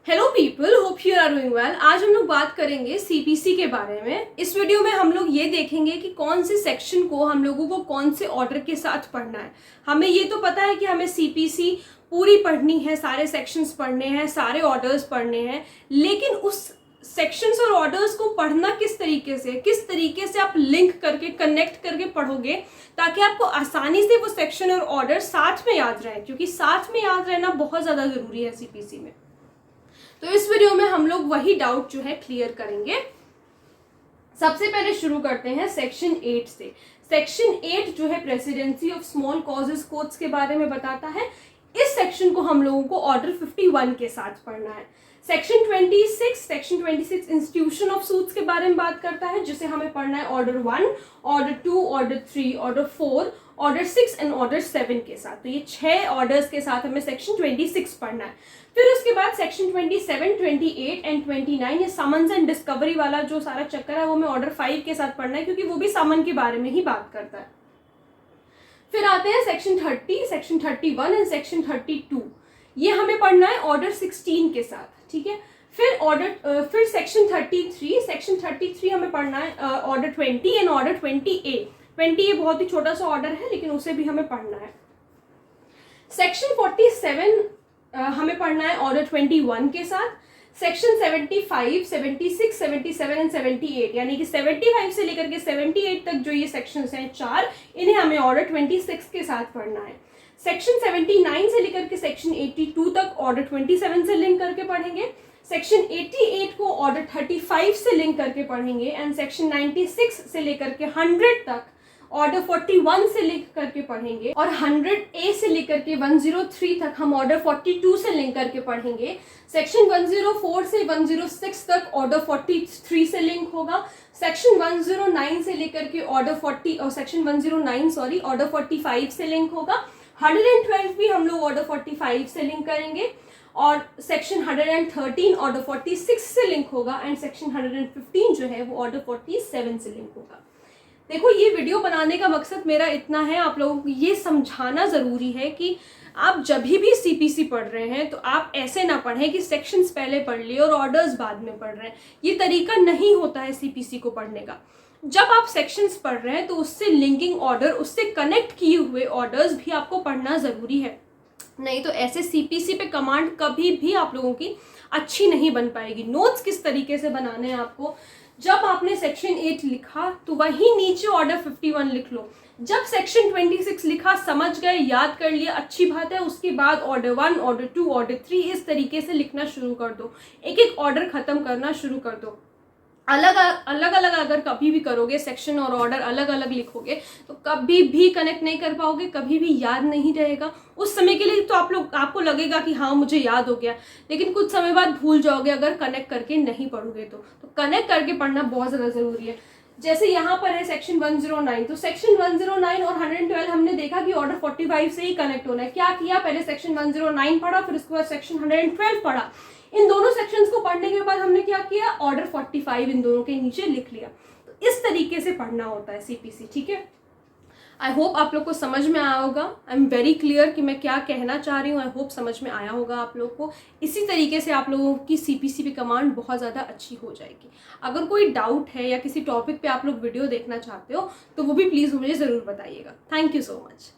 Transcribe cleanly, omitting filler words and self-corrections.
Hello people, hope you are doing well. आज हम लोग बात करेंगे सीपीसी के बारे में। इस वीडियो में हम लोग ये देखेंगे कि कौन से सेक्शन को हम लोगों को कौन से ऑर्डर के साथ पढ़ना है। हमें ये तो पता है कि हमें सीपीसी पूरी पढ़नी है, सारे सेक्शंस पढ़ने हैं, सारे ऑर्डर्स पढ़ने हैं, लेकिन उस सेक्शंस और ऑर्डर्स को पढ़ना किस तरीके से आप लिंक करके कनेक्ट करके पढ़ोगे ताकि आपको आसानी से वो सेक्शन और ऑर्डर साथ में याद रहे, क्योंकि साथ में याद रहना बहुत ज़्यादा ज़रूरी है सीपीसी में। तो इस वीडियो में हम लोग वही डाउट जो है क्लियर करेंगे। सबसे पहले शुरू करते हैं सेक्शन 8 से। सेक्शन 8 जो है presidency of small causes courts के बारे में बताता है। इस सेक्शन को हम लोगों को ऑर्डर 51 के साथ पढ़ना है। सेक्शन 26 इंस्टीट्यूशन ऑफ सूट्स के बारे में बात करता है, जिसे हमें पढ़ना है order 1, order 2, order 3, order 4, order 6 and order 7 के साथ। तो ये 6 ऑर्डर्स के साथ हमें सेक्शन 26 पढ़ना है। फिर उसके बाद सेक्शन 27, 28 एंड 29 ये समन्स एंड डिस्कवरी वाला जो सारा चक्कर है वो हमें ऑर्डर 5 के साथ पढ़ना है, क्योंकि वो भी समन के बारे में ही बात करता है। फिर आते हैं सेक्शन 30, सेक्शन 31 एंड सेक्शन 32। ये हमें पढ़ना है ऑर्डर 16 के साथ, ठीक है। फिर सेक्शन 33 हमें पढ़ना है ऑर्डर 20 एंड ऑर्डर 20A। 20 ये बहुत ही छोटा सा ऑर्डर है, लेकिन उसे भी हमें पढ़ना है। सेक्शन 47 हमें पढ़ना है ऑर्डर 21 के साथ। सेक्शन 75, 76, 77 एंड 78, यानी कि 75 से लेकर के 78 तक जो ये सेक्शंस हैं 4, इन्हें हमें ऑर्डर 26 के साथ पढ़ना है। सेक्शन 79 से लेकर के सेक्शन 82 तक ऑर्डर 27 से लिंक करके पढ़ेंगे। सेक्शन 88 को ऑर्डर 35 से लिंक करके पढ़ेंगे एंड सेक्शन 96 से लेकर के 100 तक ऑर्डर 41 से लिंक करके पढ़ेंगे, और 100A से लेकर के 103 तक हम ऑर्डर 42 से लिंक करके पढ़ेंगे। सेक्शन 104 से 106 तक ऑर्डर 43 से लिंक होगा। सेक्शन 109 से लेकर के ऑर्डर 45 से लिंक होगा। 112 भी हम लोग ऑर्डर 45 से लिंक करेंगे, और सेक्शन 113 ऑर्डर 46 से लिंक होगा एंड सेक्शन 115 जो है वो ऑर्डर 47 से लिंक होगा। देखो, ये वीडियो बनाने का मकसद मेरा इतना है, आप लोगों को ये समझाना ज़रूरी है कि आप जब भी सीपीसी पढ़ रहे हैं तो आप ऐसे ना पढ़ें कि सेक्शंस पहले पढ़ लिए और ऑर्डर्स बाद में पढ़ रहे हैं। ये तरीका नहीं होता है सीपीसी को पढ़ने का। जब आप सेक्शंस पढ़ रहे हैं तो उससे लिंकिंग ऑर्डर, उससे कनेक्ट किए हुए ऑर्डर्स भी आपको पढ़ना ज़रूरी है, नहीं तो ऐसे सीपीसी पे कमांड कभी भी आप लोगों की अच्छी नहीं बन पाएगी। नोट्स किस तरीके से बनाने हैं आपको, जब आपने सेक्शन 8 लिखा तो वहीं नीचे ऑर्डर 51 लिख लो। जब सेक्शन 26 लिखा, समझ गए, याद कर लिया, अच्छी बात है। उसके बाद ऑर्डर 1, ऑर्डर 2, ऑर्डर 3 इस तरीके से लिखना शुरू कर दो। एक एक ऑर्डर खत्म करना शुरू कर दो। अलग अलग अगर कभी भी करोगे, सेक्शन और ऑर्डर अलग अलग लिखोगे तो कभी भी कनेक्ट नहीं कर पाओगे, कभी भी याद नहीं रहेगा। उस समय के लिए तो आपको लगेगा कि हाँ मुझे याद हो गया, लेकिन कुछ समय बाद भूल जाओगे अगर कनेक्ट करके नहीं पढ़ोगे तो कनेक्ट करके पढ़ना बहुत ज़्यादा ज़रूरी है। जैसे यहाँ पर है सेक्शन 109, तो सेक्शन 109 और 112 हमने देखा कि ऑर्डर 45 से ही कनेक्ट होना है। क्या किया, पहले सेक्शन 109 पढ़ा, फिर उसके बाद सेक्शन 112 पढ़ा। इन दोनों सेक्शंस को पढ़ने के बाद हमने क्या किया, ऑर्डर 45 इन दोनों के नीचे लिख लिया। तो इस तरीके से पढ़ना होता है सीपीसी, ठीक है। आई होप आप लोग को समझ में आया होगा। आई एम वेरी क्लियर कि मैं क्या कहना चाह रही हूँ। आई होप समझ में आया होगा आप लोग को। इसी तरीके से आप लोगों की सीपीसी पे कमांड बहुत ज़्यादा अच्छी हो जाएगी। अगर कोई डाउट है या किसी टॉपिक पे आप लोग वीडियो देखना चाहते हो तो वो भी प्लीज़ मुझे ज़रूर बताइएगा। Thank you so much.